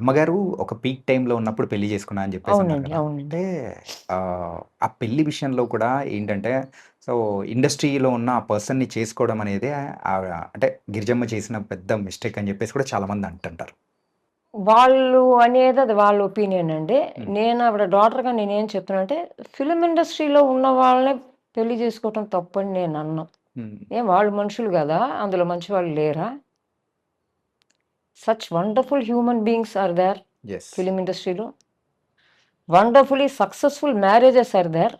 అమ్మగారు ఒక పీక్ టైమ్‌లో ఉన్నప్పుడు పెళ్లి చేసుకున్నా అని జెప్పేసన్నారు అవునండి. కదా! అవునండి. అంటే ఆ పెళ్లి విషయంలో కూడా ఏంటంటే, సో, ఇండస్ట్రీలో ఉన్న ఆ పర్సన్‌ని చేసుకోవడం అనేది అంటే గిరిజమ్మ చేసిన పెద్ద మిస్టేక్ అని జెప్పేసి కూడా చాలామంది అంటుంటారు. వాళ్ళు అనేది అది వాళ్ళ ఒపీనియన్ అండి. హ్మ్. నేను ఆవిడ డాటర్‌గా నేనేం చెప్తున్నానంటే, ఫిల్మ్ ఇండస్ట్రీలో ఉన్న వాళ్ళనే పెళ్లి చేసుకోవటం తప్పని నేననను. హ్మ్. ఏం వాళ్ళు మనుషులు గదా! అందులో మంచివాళ్ళు లేరా? Such wonderful human beings are there yes. Film ఇండస్ట్రీలో. Wonderfully successful marriages are there.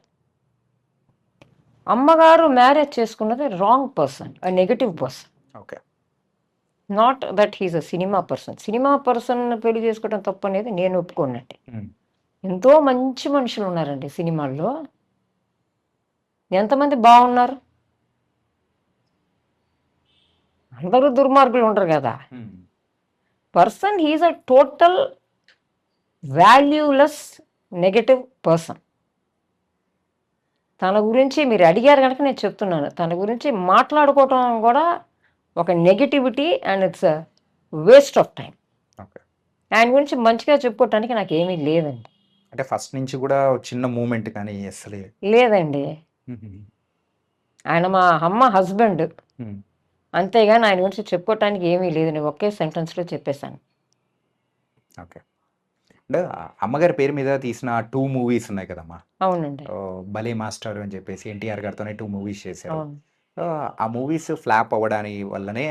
అమ్మగారు మ్యారేజ్ చేసుకున్నది wrong person. Negative person. Okay. Not that he is a cinema person. Cinema person పెళ్లి చేసుకోవడం తప్పనేది నేను ఒప్పుకోనండి. హ్మ్. ఎంతో మంచి మనుషులున్నారండి సినిమాల్లో. ఎంతమంది బావున్నారు? అందరూ దుర్మార్గులు ఉండరు గదా! హ్మ్. Person he is a total valueless negative person. తన గురించి మీరు అడిగారు గనుక నేను చెప్తున్నాను. తన గురించి మాట్లాడుకోవటం గూడా ఒక negativity and it's waste of time. Okay. ఆయన గురించి మంచిగా చెప్పుకోవటానికి నాకేమీ లేదండి. అంటే ఫస్ట్ నుంచి కూడా చిన్న మూవ్‌మెంట్ కానీ అస్సలే లేదండి. హుహు. ఆయన మా అమ్మ హస్బెండ్. హ్మ్. అంతేగాని ఆయన గురించి చెప్పుకోవటానికి ఏమీ లేదు. నేను ఒకే సెంటెన్స్‌లో చెప్పేసాను. ఓకే. అంటే అమ్మగారి పేరు మీద తీసిన 2 మూవీస్ ఉన్నాయి కదమ్మా! అవునండి. 'భలే మాస్టర్' అని చెప్పేసి ఎన్టీఆర్ గారితోనే 2 మూవీస్ చేశారు. అవును. ఆ మూవీస్ ఫ్లాప్ అవ్వడాని వల్లనే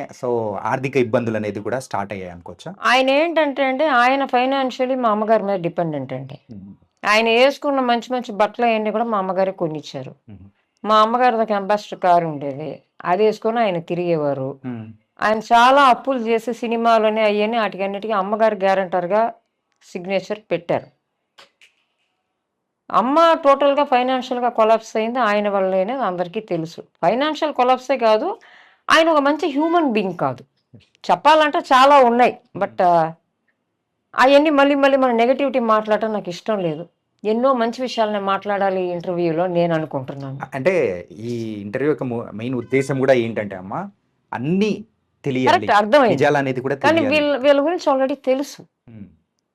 ఆర్థిక ఇబ్బందులనేది కూడా స్టార్ట్ అయ్యాయి అనుకోవచ్చా? ఆయనేంటంటే అండి, ఆయన ఫైనాన్షియల్లీ మా అమ్మగారి మీద డిపెండెంట్ అండి. హ్మ్. ఆయన యేసుకున్న మంచి మంచి బట్టలయన్నీ కూడా మా అమ్మగారే కొనిచ్చారు. హుహు. మా అమ్మగారిది ఒక అంబాసిడర్ కారు ఉండేది. అదేసుకొని ఆయన తిరిగేవారు. హ్మ్. ఆయన చాలా అప్పులు చేసి సినిమాలని అయ్యని ఆటికన్నిటికి అమ్మగారు గ్యారంటర్‌గా సిగ్నేచర్ పెట్టారు. అమ్మ టోటల్‌గా ఫైనాన్షియల్‌గా కొలాప్స్ అయింది ఆయన వల్లే అనేది అందరికీ తెలుసు. ఫైనాన్షియల్ కొలాప్సే కాదు, ఆయన ఒక మంచి హ్యూమన్ బీయింగ్ కాదు. చెప్పాలంటే చాలా ఉన్నాయి. హ్మ్. బట్ అయన్నీ మళ్ళీ మళ్ళీ మనం నెగటివిటీ మాట్లాడటం నాకిష్టం లేదు. ఎన్నో మంచి విషయాలనే మాట్లాడాలి ఈ ఇంటర్వ్యూలో నేననుకుంటున్నాను. అంటే ఈ ఇంటర్వ్యూ యొక్క మెయిన్ ఉద్దేశ్యం గూడా ఏంటంటే అమ్మా, అన్నీ తెలియాలి. కరెక్ట్ అర్థమైంది. నిజాలనేది కూడా కానీ తెలియాలి. వీళ్ళ గురించి ఆల్రెడీ తెలుసు. హ్మ్.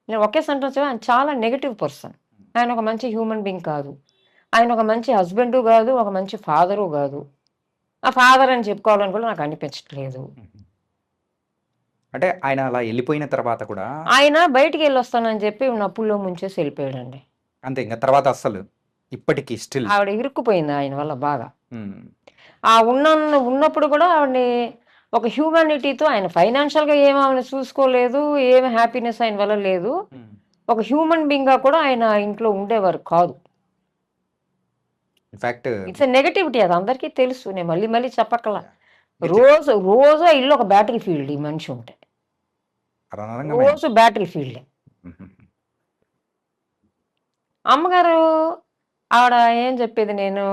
నేను ఒకే సెంటెన్స్‌లో ఆయన చాలా నెగెటివ్ పర్సన్. ఆయన ఒక మంచి హ్యూమన్ బీయింగ్ కాదు. ఆయన ఒక మంచి హస్బెండు గాదు, ఒక మంచి ఫాదరు గాదు. ఆ ఫాదర్ అని చెప్పుకోవాలని కూడా నాకు అనిపించట్లేదు. హుహు. అంటే ఆయన అలా ఎళ్ళిపోయిన తర్వాత కూడా ఆయన బయటికెళ్ళొస్తానని చెప్పి అప్పుల్లో ముంచేసి ఎళ్ళిపోయాడండి. అంతే ఇంక తర్వాత అస్సలు ఇప్పటికి స్టిల్. ఆవిడ ఇరుక్కుపోయింది ఆయన వల్ల బాగా. హ్మ్. ఉన్నప్పుడు కూడా ఆవిడని ఒక హ్యూమానిటీతో ఆయన ఫైనాన్షియల్‌గా ఏమి ఆమెను చూసుకోలేదు. ఏమి హ్యాపీనెస్ ఆయన వల్ల లేదు. హ్మ్. ఒక హ్యూమన్ బీయింగ్‌గా కూడా ఆయన ఇంట్లో ఉండేవారు కాదు. ఇన్‌ఫాక్ట్ ఇట్స్ ఎ నెగటివిటీ అది అందరికీ తెలుసు. నేను మళ్ళీ మళ్ళీ చెప్పక్కల. యాహ్! మీరు రోజు రోజు ఆ ఇల్లు ఒక బ్యాటిల్ ఫీల్డ్ ఈ మనిషి ఉంటే. రణరంగమే. రోజు బ్యాటిల్ ఫీల్డే. హుహు. అమ్మగారు ఆవిడ ఏం చెప్పేది నేను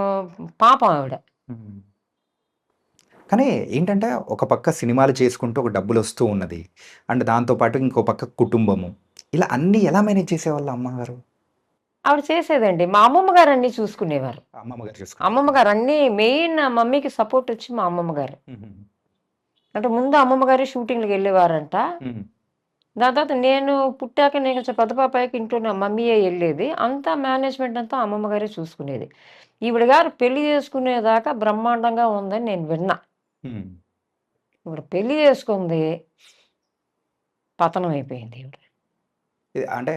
పాపం ఆవిడ. హ్మ్. కానీ ఏంటంటే, ఒక పక్క సినిమాలు చేసుకుంటూ ఒక డబ్బులొస్తూ ఉన్నది. అండ్ దాంతో పాటు ఇంకో పక్క కుటుంబము. ఇలా అన్నీ ఎలా మేనేజ్ చేసేవాళ్ళు అమ్మగారు? ఆవిడ చేసేదండి. మా అమ్మమ్మ గారు అన్నీ చూసుకునేవారు. అమ్మమ్మ గారు చూసుకునేవారు. అమ్మమ్మ గారు అన్నీ మెయిన్ మమ్మీకి సపోర్ట్ వచ్చి మా అమ్మమ్మ గారు. హుహు. అంటే ముందు అమ్మమ్మ గారే షూటింగ్‌లకెళ్ళేవారంట. హ్మ్. దాని తర్వాత నేను పుట్టాక నేను కొంచెం పెద్ద పాప అయ్యాక ఇంట్లో నా మమ్మీయే ఎళ్ళేది. అంతా మేనేజ్‌మెంట్ అంతా అమ్మమ్మ గారే చూసుకునేది. ఈవిడ గారు పెళ్లి చేసుకునేదాకా బ్రహ్మాండంగా ఉందని నేను విన్నా. హ్మ్. ఈవిడ పెళ్లి చేసుకుంది. పతనం అయిపోయింది ఈవిడ. అంటే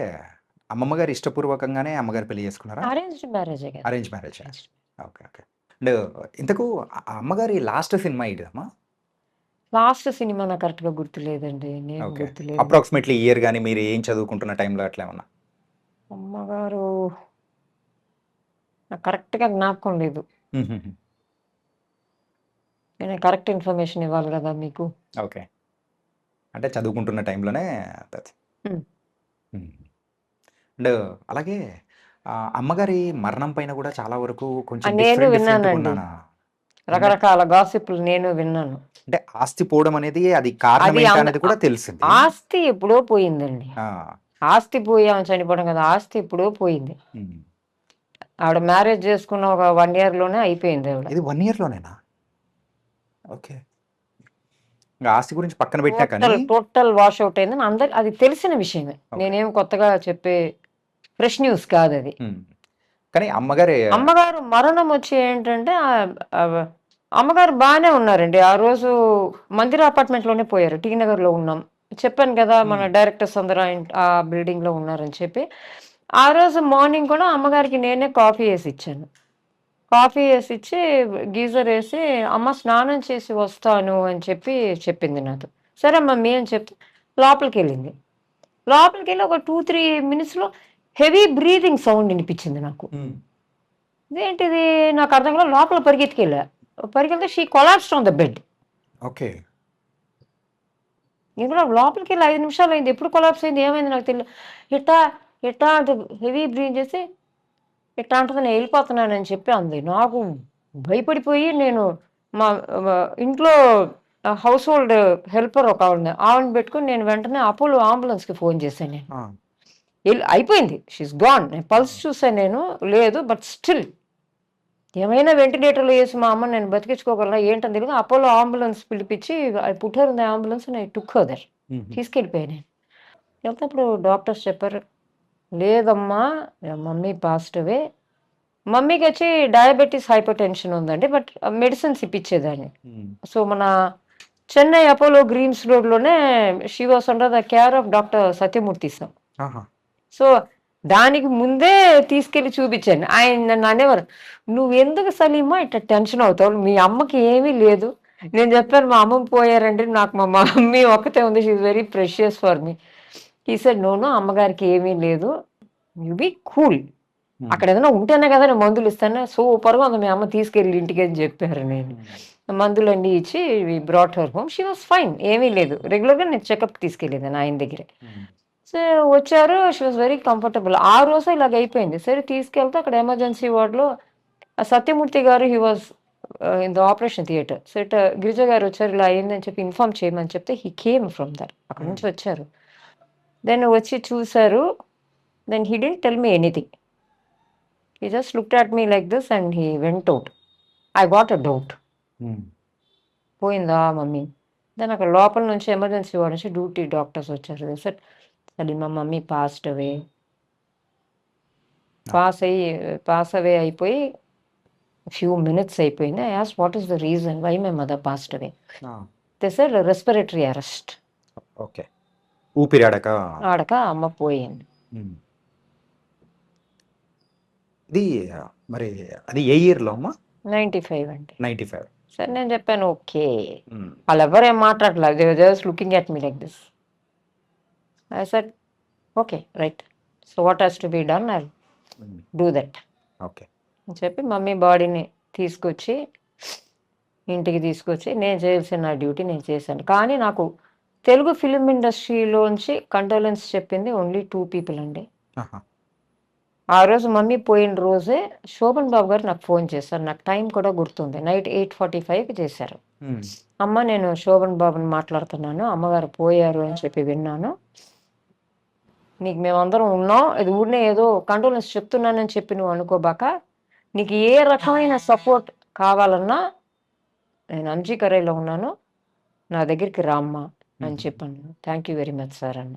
అమ్మమ్మ గారు ఇష్టపూర్వకంగానే అమ్మగారు పెళ్లి చేసుకున్నారా? అరేంజ్డ్ మ్యారేజే కదా! అరేంజ్ మ్యారేజా? అరేంజ్డ్. ఓకే. ఓకే. అండ్ ఇంతకు ఆ అమ్మగారి లాస్ట్ సినిమా ఏదమ్మా? లాస్ట్ సినిమా నాకు కరెక్ట్‌గా గుర్తులేదండి. Name okay. గుర్తులేదు నాకు. అప్రాక్సిమేట్‌లీ ఇయర్ గాని, మీరు ఏం చదువుకుంటున్న టైంలో అట్లా ఏమన్నా? అమ్మగారు నాకు కరెక్ట్‌గా జ్ఞాపకం లేదు. హుహుహు. నేను కరెక్ట్ ఇన్ఫర్మేషన్ ఇవ్వాలి గదా మీకు. ఓకే. అంటే చదువుకుంటున్న టైంలోనే దట్స్ హ్మ్. హ్మ్. అండ్ అలాగే అమ్మగారి మరణం పైన గూడా చాలా వరకు కొంచెం నేను డిఫరెంట్ డిఫరెంట్‌గా విన్నానండి. ఉన్నానా విన్నట్ రకరకాల గాసిప్పులు నేను విన్నాను. అంటే ఆస్తి పోవడం అనేది అది అది కారణమేంటా అనేది కూడా తెలిసింది. ఆస్తి ఎప్పుడో పోయిందండి. ఆ! ఆస్తి పోయి ఆమె చనిపోవడం కాదు. ఆస్తి ఎప్పుడో పోయింది. హ్మ్. ఆవిడ మ్యారేజ్ చేసుకున్న ఒక 1 ఇయర్‌లోనే అయిపోయింది ఆవిడ. ఇది 1 ఇయర్‌లోనేనా? ఓకే. ఇంక ఆస్తి గురించి పక్కన పెట్టినా కానీ టోటల్ వాష్ అవుట్ అయిందని అందరు అది తెలిసిన విషయమే. ఓకే. నేనేం కొత్తగా చెప్పే ఫ్రెష్ న్యూస్ కాదు అది. కానీ అమ్మగారే అమ్మగారు మరణం వచ్చి ఏంటంటే అమ్మగారు బాగానే ఉన్నారండి. ఆ రోజు మందిర అపార్ట్మెంట్లోనే పోయారు. టీ నగర్లో ఉన్నాం. చెప్పాను కదా మన డైరెక్టర్స్ అందరూ ఆ బిల్డింగ్లో ఉన్నారని చెప్పి. ఆ రోజు మార్నింగ్ కూడా అమ్మగారికి నేనే కాఫీ వేసి ఇచ్చాను. కాఫీ వేసి ఇచ్చి గీజర్ వేసి అమ్మ స్నానం చేసి వస్తాను అని చెప్పి చెప్పింది నాతో. సరే మమ్మీ అని చెప్తే లోపలికి వెళ్ళింది. లోపలికి వెళ్ళి ఒక 2-3 మినిట్స్లో హెవీ బ్రీతింగ్ సౌండ్ వినిపించింది నాకు. ఇదేంటిది నాకు అర్థం కాలేదు. లోపల పరిగెత్తికెళ్ళి she collapsed on the bed. Okay. నేను కూడా లోపలికి వెళ్ళి 5 నిమిషాలు అయింది. ఎప్పుడు కొలాప్స్ అయింది ఏమైంది నాకు తెలియదు. ఇట్టా ఇట్టా అంటే హెవీ బ్రీత్ చేసి ఇట్టా అంటుంది నేను వెళ్ళిపోతున్నానని చెప్పి అంది. నాకు భయపడిపోయి నేను మా ఇంట్లో హౌస్ హోల్డ్ హెల్పర్ ఒక ఆవిడని పెట్టుకుని నేను వెంటనే అపోలో అంబులెన్స్కి ఫోన్ చేశాను. నేను అయిపోయింది, షీస్ గాన్. నేను పల్స్ చూసాను, నేను లేదు, బట్ స్టిల్ ఏమైనా వెంటిలేటర్లో వేసి మా అమ్మ నేను బతికించుకోగలనా ఏంటని తెలియదు. అపోలో అంబులెన్స్ పిలిపించి I put her in the ambulance and I took her there. తీసుకెళ్ళిపోయాను నేను. వెళ్తే అప్పుడు డాక్టర్స్ చెప్పారు, లేదమ్మా మమ్మీ పాస్డ్ అవే. మమ్మీకి వచ్చి డయాబెటీస్ హైపర్ టెన్షన్ ఉందండి, బట్ మెడిసిన్స్ ఇప్పించేదాన్ని. సో మన చెన్నై అపోలో గ్రీన్స్ రోడ్లోనే she was under the care of doctor Satyamurthy sir. So దానికి ముందే తీసుకెళ్ళి చూపించాను. ఆయన నన్ను అనేవారు, నువ్వు ఎందుకు సలీమా ఇట్లా టెన్షన్ అవుతావు, మీ అమ్మకి ఏమీ లేదు. నేను చెప్పాను మా అమ్మమ్మ పోయారండి, నాకు మా మమ్మీ ఒక్కతే ఉంది, she is very precious for me. ఈ సార్ నోను అమ్మగారికి ఏమీ లేదు, యు బీ కూల్. అక్కడ ఏదైనా ఉంటేనే కదా నేను మందులు ఇస్తాను. సూపర్గా ఉంది మీ అమ్మ, తీసుకెళ్ళి ఇంటికి అని చెప్పారు. నేను మందులన్నీ ఇచ్చి brought her home. She was fine, ఏమీ లేదు. రెగ్యులర్గా నేను చెకప్ తీసుకెళ్ళేదాన్ని ఆయన దగ్గరే. సో వచ్చారు, షీ వాజ్ వెరీ కంఫర్టబుల్. ఆ రోజు ఇలాగ అయిపోయింది. సరే తీసుకెళ్తే అక్కడ ఎమర్జెన్సీ వార్డులో సత్యమూర్తి గారు he was in the operation theatre. So it Girija గారు వచ్చారు, ఇలా అయిందని చెప్పి ఇన్ఫార్మ్ చేయమని చెప్తే హీ కేమ్ ఫ్రమ్ దట్, అక్కడ నుంచి వచ్చారు. దెన్ వచ్చి చూశారు. Then he didn't tell me anything. He just looked at me like this and he went out. I got a doubt, పోయిందా మమ్మీ. దెన్ అక్కడ లోపల నుంచి ఎమర్జెన్సీ వార్డు నుంచి డ్యూటీ డాక్టర్స్ వచ్చారు. Sir Salima mummy passed away. Pass away అయిపోయి few minutes అయిపోయింది. I asked what is the reason why my mother passed away. They said respiratory arrest. Okay, ఊపిరి ఆడక అమ్మ పోయింది. ఇది మరి అది ఏ ఇయర్లో అమ్మా? 95 అండి. 95. సరే నేను చెప్పాను ఓకే. వాళ్ళు ఎవరేం మాట్లాడలేదు, they were just looking at me like this. I said okay right, so what has to be done, I do that. Okay అని చెప్పి మమ్మీ బాడీని తీసుకొచ్చి ఇంటికి తీసుకొచ్చి నేను చేయాల్సిన నా డ్యూటీ నేను చేశాను. కానీ నాకు తెలుగు ఫిలిం ఇండస్ట్రీలోంచి కండోలెన్స్ చెప్పింది ఓన్లీ 2 పీపుల్ అండి. ఆ రోజు మమ్మీ పోయిన రోజే శోభన్ బాబు గారు నాకు ఫోన్ చేశారు. నాకు టైం కూడా గుర్తుంది. నైట్ 8:45కి చేశారు. అమ్మ నేను శోభన్ బాబుని మాట్లాడుతున్నాను, అమ్మగారు పోయారు అని చెప్పి విన్నాను, నీకు మేమందరం ఉన్నాం, ఇది ఊరినే ఏదో కండోలెన్స్ చెప్తున్నానని చెప్పి నువ్వు అనుకోబాక, నీకు ఏ రకమైన సపోర్ట్ కావాలన్నా నేను అంజీ కరైలో ఉన్నాను, నా దగ్గరికి రామ్మా అని చెప్పాను. Thank you very much sir అన్న.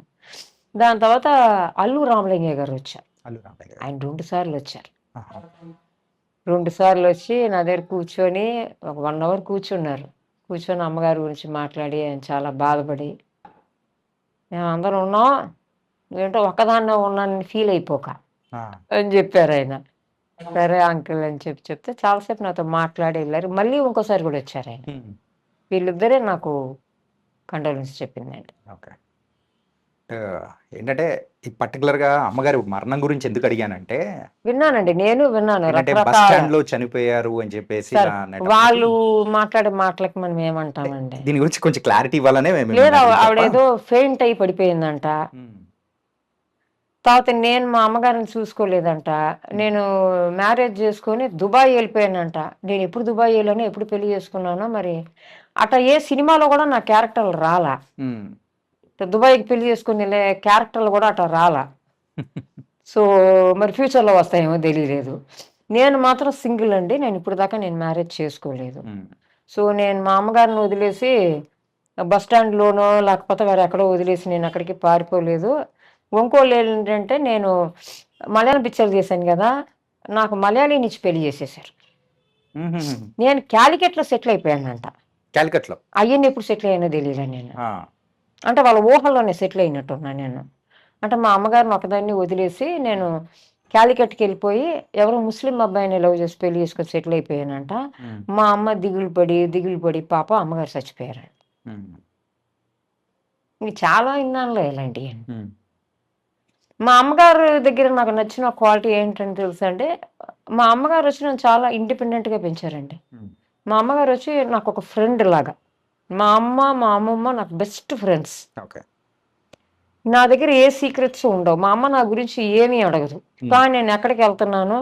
దాని తర్వాత అల్లు రామలింగయ్య గారు వచ్చారు. ఆయన 2 సార్లు వచ్చారు. 2 సార్లు వచ్చి నా దగ్గర కూర్చొని ఒక 1 అవర్ కూర్చున్నారు. కూర్చొని అమ్మగారి గురించి మాట్లాడి ఆయన చాలా బాధపడి, మేము అందరం ఉన్నాం, నువ్వేంటో ఒక్కదాన్నే ఉన్నానని ఫీల్ అయిపోక అని చెప్పారు ఆయన. సరే అంకుల్ అని చెప్తే చాలాసేపు నాతో మాట్లాడి వెళ్ళారు. మళ్ళీ ఇంకోసారి కూడా వచ్చారు ఆయన. వీళ్ళిద్దరే నాకు కండోలెన్స్ చెప్పిందండి. ఓకే, ఏంటంటే ఈ పర్టికులర్గా అమ్మగారి మరణం గురించి ఎందుకు అడిగానంటే, విన్నానండి, నేను విన్నాను బస్ రకరకాల. స్టాండ్ లో చనిపోయారు అని చెప్పేసి సరే, వాళ్ళు మాట్లాడే మాటలకి మనం ఏమంటామండి. దీని గురించి కొంచెం క్లారిటీ ఇవ్వాలనే లేదా ఆవిడ ఏదో ఫెయింట్ అయి పడిపోయిందంట. తర్వాత నేను మా అమ్మగారిని చూసుకోలేదంట. నేను మ్యారేజ్ చేసుకొని దుబాయ్ వెళ్ళిపోయానంట. నేను ఎప్పుడు దుబాయ్ వెళ్ళానో ఎప్పుడు పెళ్లి చేసుకున్నానో మరి అట్లా ఏ సినిమాలో కూడా నా క్యారెక్టర్లు రాలా. దుబాయ్కి పెళ్లి చేసుకుని వెళ్ళే క్యారెక్టర్లు కూడా అట్లా రాలా. సో మరి ఫ్యూచర్లో వస్తాయేమో తెలియలేదు. నేను మాత్రం సింగిల్ అండి, నేను ఇప్పుడు దాకా నేను మ్యారేజ్ చేసుకోలేదు. సో నేను మా అమ్మగారిని వదిలేసి బస్ స్టాండ్‌లోనో లేకపోతే వారెక్కడో వదిలేసి నేనక్కడికి పారిపోలేదు. ఇంకోళ్ళు ఏంటంటే నేను మలయాళం పిక్చర్లు చేశాను గదా! నాకు మలయాళీనిచ్చి పెళ్లి చేసేశారు. హుహుహు. నేను కాలికట్‌లో సెటిల్ అయిపోయానంట. కాలికట్‌లో. అయ్యన్న ఎప్పుడు సెటిల్ అయ్యానో తెలీలా నేను. ఆ! అంటే వాళ్ళ ఊహల్లోనే సెటిల్ అయినట్టున్నా నేను. అంటే మా అమ్మగారిని ఒకదాన్ని వదిలేసి నేను కాలికట్‌కెళ్ళిపోయి ఎవరో ముస్లిం అబ్బాయిని లవ్ చేసి పెళ్లి చేసుకొని సెటిల్ అయిపోయానంట. హ్మ్. మా అమ్మ దిగులు పడి పాపం అమ్మగారు చచ్చిపోయారు. హ్మ్. ఇవి చాలా విన్నానులే ఇలాంటియన్ని. హ్మ్. మా అమ్మగారు దగ్గర నాకు నచ్చిన క్వాలిటీ ఏంటని తెలుసండి? మా అమ్మగారొచ్చి నన్ను చాలా ఇండిపెండెంట్‌గా పెంచారండి. హ్మ్. మా అమ్మగారొచ్చి నాకొక ఫ్రెండ్ లాగా. మా అమ్మ, మా అమ్మమ్మ నాకు బెస్ట్ ఫ్రెండ్స్. ఓకే. నా దగ్గర ఏ సీక్రెట్స్ ఉండవు. మా అమ్మ నా గురించి ఏమీ అడగదు. హ్మ్. కానీ నేనెక్కడికెళ్తున్నాను,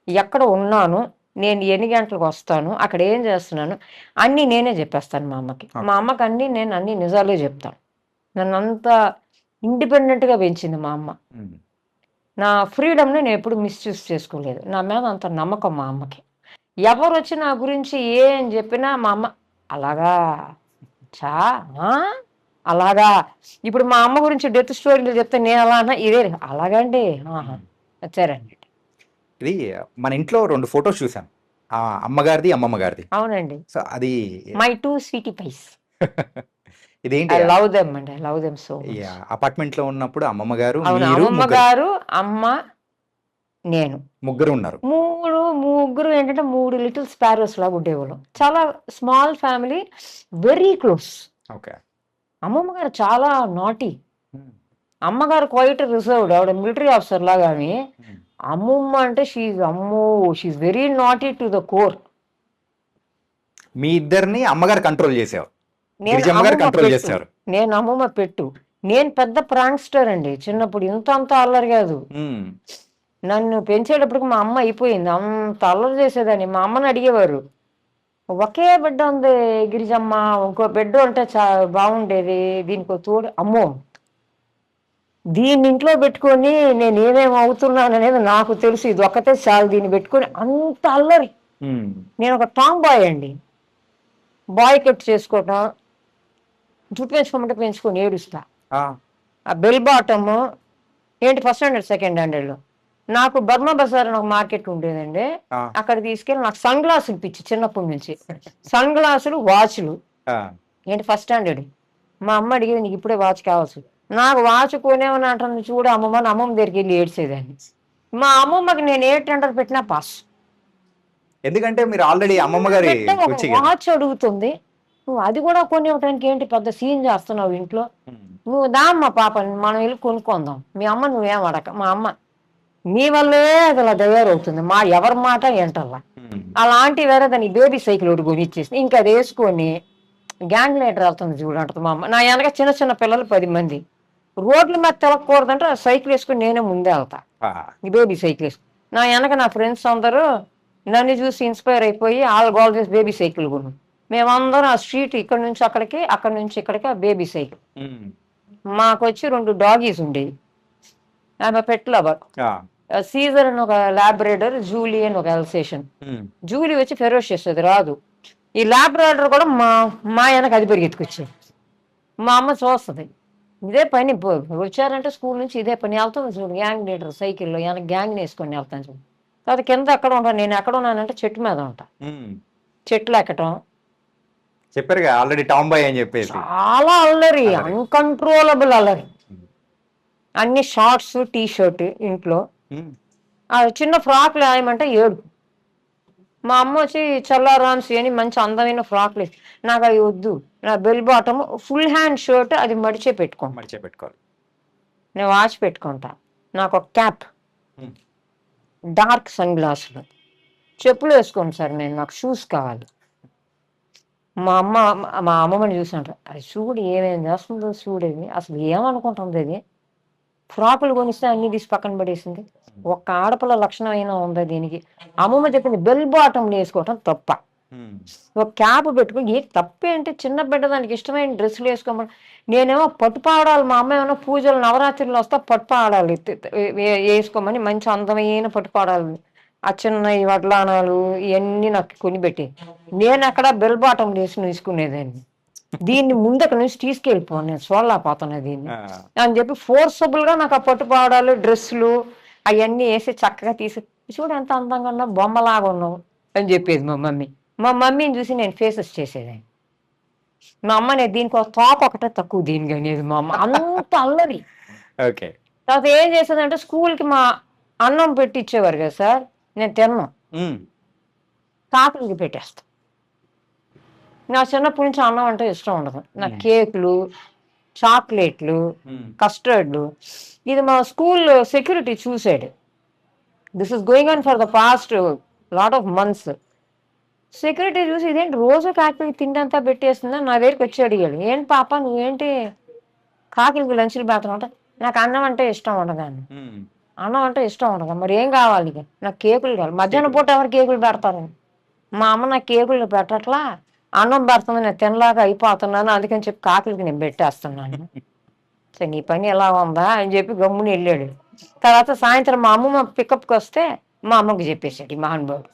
ఎక్కడ ఉన్నాను, నేను ఎన్ని గంటలకొస్తాను, అక్కడ ఏం చేస్తున్నాను, అన్నీ నేనే జెప్పేస్తాను మా అమ్మకి. మా ఓకే. అమ్మకన్నీ నేను అన్ని నిజాలే జెప్తాను. నన్నంత ఇండిపెండెంట్‌గా పెంచింది మా అమ్మ. హ్మ్. నా ఫ్రీడమ్‌ని నేనెప్పుడు మిస్‌యూజ్ చేసుకోలేదు. నా మీద అంత నమ్మకం మా అమ్మకి. ఎవరొచ్చి నా గురించి ఏం జెప్పినా మా అమ్మ అలాగా! చా ఆ! అలాగా! ఇప్పుడు మా అమ్మ గురించి డెత్ స్టోరీలు చెప్తే నేనెలా అన్నా ఇదే అలాగండి. ఆహా! హ్మ్. వచ్చారండి. ఇది మన ఇంట్లో 2 ఫోటోస్ చూసాను. అమ్మగారిది, అమ్మమ్మ గారిది. అవునండి. సో, అది మై 2 స్వీటీ పైస్. ఇదేంటి ఐ లవ్ దెమ్ అండి. I love them so much. అపార్ట్మెంట్‌లో ఉన్నప్పుడు అమ్మమ్మ గారు, అవును. మీరు అమ్మమ్మ ముగ్గురు. గారు, అమ్మ, నేను. ముగ్గురు ఉన్నారు. ముగ్గురు ఏంటంటే 3 లిటిల్ స్పారోస్ లాగా ఉండేవాళ్ళం. చాలా small family. Very close. Okay. అమ్మమ్మ గారు చాలా నాటీ. హ్మ్. అమ్మగారు క్వైట్ రిజర్వ్డ్. ఆవిడ మిలిటరీ ఆఫీసర్ లాగా ఆమె. హ్మ్. అమ్మమ్మ అంటే అమ్మో! She is very naughty to the core. మీ ఇద్దరిని అమ్మగారు కంట్రోల్ చేసేవారు. నేను గిరిజమ్మ గారు అమ్మమ్మ కంట్రోల్ పెట్టు. చేసేవారు. నేను అమ్మమ్మ పెట్టు. నేను పెద్ద ప్రాంక్‌స్టర్ అండి. చిన్నప్పుడు ఇంత అంత అల్లరి గాదు. హ్మ్. నన్ను పెంచేటప్పటికి మా అమ్మ అయిపోయింది. అంత అల్లరి చేసేదాన్ని. మా అమ్మని అడిగేవారు. ఒకే బిడ్డ ఉంది గిరిజమ్మ. ఇంకో బిడ్డ ఉంటే బావుండేది. దీనికో తోడు అమ్మో! దీన్ని ఇంట్లో పెట్టుకొని నేను ఏమేమి అవుతున్నాననేది నాకు తెలుసు. ఇదొక్కటే చాలు దీన్ని పెట్టుకొని అంత అల్లరి. హ్మ్. నేనొక టామ్ బాయ్ అండి. బాయ్ కట్ చేసుకోవటం, జుట్టు పెంచుకోమంటే పెంచుకొని ఏడుస్తా. ఆ! ఆ బెల్ బాటము ఏంటి ఫస్ట్ స్టాండర్డ్, సెకండ్ స్టాండర్డ్‌లో. నాకు బర్మా బజార్ అని ఒక మార్కెట్ ఉండేదండి. ఆ! అక్కడ తీసుకెళ్ళి నాకు సన్ గ్లాసులు పిచ్చి చిన్నప్పటి నుంచి. సన్ గ్లాసులు, వాచులు. ఆ! ఏంటి ఫస్ట్ స్టాండర్డ్. మా అమ్మ అడిగేది నీకు ఇప్పుడే వాచ్ కావచ్చు. నాకు వాచ్ కొనేవని అంటుంది చూడు అమ్మమ్మ అని అమ్మమ్మ దగ్గరికెళ్ళి ఏడ్చేదాన్ని. మా అమ్మమ్మకి నేను ఏ టెండర్ పెట్టినా పాస్. ఎందుకంటే మీరు ఆల్రెడీ చిన్న అమ్మమ్మ గారి బిడ్డ ఒక కూచి గదా! వాచ్ అడుగుతుంది. నువ్వు అది కూడా కొనివ్వటానికి ఏంటి పెద్ద సీన్ చేస్తున్నావు ఇంట్లో? హ్మ్. నువ్వు దా అమ్మ పాప మనం వెళ్లి కొనుక్కుందాం. మీ అమ్మ నువ్వేం అడక. మా అమ్మ నీ వల్లే అది అలా తయారవుతుంది. ఎవరి మాట వింటల్లా. హ్మ్. అలాంటి వేరే దానికి బేబీ సైకిల్ ఒకటి కొనిచ్చేసింది. ఇంకా అది వేసుకొని గ్యాంగ్ లీడర్ వెళ్తుంది చూడు అంటది మా అమ్మ. నా వెనక చిన్న చిన్న పిల్లలు 10 మంది. రోడ్ల మీద తిరగకూడదంటే ఆ సైకిల్ వేసుకొని నేనే ముందే వెళ్తా. ఆ! ఈ బేబీ సైకిల్ వేసుకొని. నా వెనక నా ఫ్రెండ్స్ అందరూ నన్ను చూసి ఇన్స్పైర్ అయిపోయి ఆళ్ళు గోల చేసి బేబీ సైకిల్ కొను. మేమందరం ఆ స్ట్రీట్ ఇక్కడి నుంచి అక్కడికి, అక్కడి నుంచి ఇక్కడికి ఆ బేబీ సైకిల్. హ్మ్. మాకొచ్చి 2 డాగీస్ ఉండేవి. ఆమె పెట్ లవర్. ఆ! సీజర్ అని ఒక లాబ్రేడర్, జూలీ అని ఒక అల్సేషన్. హ్మ్. జూలీ వచ్చి ఫెరోషియస్ అది రాదు. ఈ లాబ్రాడర్ కూడా మా వెనక అది పరిగెత్తుకొచ్చేది. మా అమ్మ చూస్తది. ఇదే పని వచ్చారంటే స్కూల్ నుంచి ఇదే పని. ఎళ్తుంది చూడు గ్యాంగ్ లీడర్ సైకిల్‌లో వెనక గ్యాంగ్‌నేసుకొని ఎళ్తాను చూడు. తర్వాత కింద ఎక్కడ ఉంటాను నేను ఎక్కడున్నానంటే చెట్టు మీద ఉంటా. హ్మ్. చెట్లు ఎక్కటం. చెప్పారుగా ఆల్రెడీ టామ్ బాయ్ అని జెప్పేసి. చాలా అల్లరి. అల్లరి. అన్‌కంట్రోలబుల్ అల్లరి. హ్మ్. అన్ని షార్ట్స్, టీ షర్ట్ ఇంట్లో. హ్మ్. ఆ చిన్న ఫ్రాక్‌లు ఏయమంటే ఏడుపు. మా అమ్మొచ్చి చల్లారామ్సి అని మంచి అందమైన ఫ్రాక్‌లేసి నాకయి వద్దు. నా bell bottom full hand shirt అది మడిచే పెట్టుకుంటా. మడిచే పెట్టుకోవాలి. నేను వాచ్ పెట్టుకుంటా. నాకొక క్యాప్, హ్మ్. డార్క్ సన్ గ్లాసులు. చెప్పులేసుకోను సార్ నేను. నాకు షూస్ కావాలి. మా అమ్మమ్మని చూసి అంటా, "అది చూడు ఏమేం చేస్తుందో చూడది. అసలు ఏమనుకుంటుంది అది? ఫ్రాకులు కొనిస్తే అన్నీ తీసి పక్కన పడేసింది. హ్మ్. ఒక్క ఆడపిల్ల లక్షణం అయినా ఉందా దీనికి?" అమ్మమ్మ చెప్పింది బెల్ బాటమ్‌లు ఏసుకోవటం తప్ప. హ్మ్. ఒక క్యాప్ పెట్టుకొని తప్పేంటి చిన్న బిడ్డ దానికి ఇష్టమైన డ్రెస్సులు వేసుకోమని నేనేమో పట్టు పావడాలు మా అమ్మ ఏమో పూజలు నవరాత్రులు వస్తా పట్టు పావడాలు వేసుకోమని మంచి అందమైన పట్టు పావడాలు ఆ చిన్న ఈ వడ్లానాలు ఇవన్నీ నాకు కొనిపెట్టి నేను అక్కడ బెల్ బాటం వేసుకునేదాన్ని దీన్ని ముందక్కడ నుంచి తీసుకెళ్ళిపోను నేను చూడలేకపోతున్నా దీన్ని ఆ! అని చెప్పి ఫోర్సబుల్గా నాకు ఆ పట్టుపావడాలు డ్రెస్సులు అవన్నీ వేసి చక్కగా తీసి చూడు ఎంత అందంగా ఉన్నావు బొమ్మలాగా ఉన్నావు అని చెప్పేది మా మమ్మీ. మా మమ్మీని చూసి నేను ఫేసెస్ చేసేదాన్ని. మా అమ్మ నేను దీనికి ఒక తోక ఒకటే తక్కువ దీనికి అనేది మా అమ్మ అంత అల్లరి. ఓకే. తర్వాత ఏం చేసేదంటే స్కూల్కి మా అన్నం పెట్టి ఇచ్చేవారు కదా సార్, నేను తిన్నాను హ్మ్. కాకులకి పెట్టేస్తా. నా చిన్నప్పటి నుంచి అన్నం అంటే ఇష్టం ఉండదు. నాకు హ్మ్. కేకులు, చాక్లెట్లు, హ్మ్. కస్టర్డ్లు. ఇది మా స్కూల్ సెక్యూరిటీ చూసాడు. This is going on for the past lot of months. Security చూసి ఇదేంటి రోజు కాకికి తిండి అంతా పెట్టేస్తుందా నా దగ్గరికి వచ్చి అడిగాడు. ఏంటి పాప నువ్వేంటి కాకిలకి లంచ్లు పెడతావు అంటే నాకు అన్నం అంటే ఇష్టం ఉండదండి. హ్మ్. అన్నం అంటే ఇష్టం ఉండదు. మరి ఏం కావాలి ఇక? నాకు కేకులు కావాలి. మధ్యాహ్నం కేకులు. పూట ఎవరు కేకులు పెడతారు? మా అమ్మ నాకు కేకులు పెట్టట్లా, అన్నం పెడుతుంది నేను తినలాగా అయిపోతున్నాను అందుకని చెప్పి కాకులకి నేను పెట్టేస్తున్నాను. సరే నీ పని ఎలా ఉందా అని చెప్పి గమ్మున వెళ్ళాడు. తర్వాత సాయంత్రం మా అమ్మమ్మ పికప్కి వస్తే మా అమ్మకి చెప్పేశాడు ఈ మహానుభావుడు.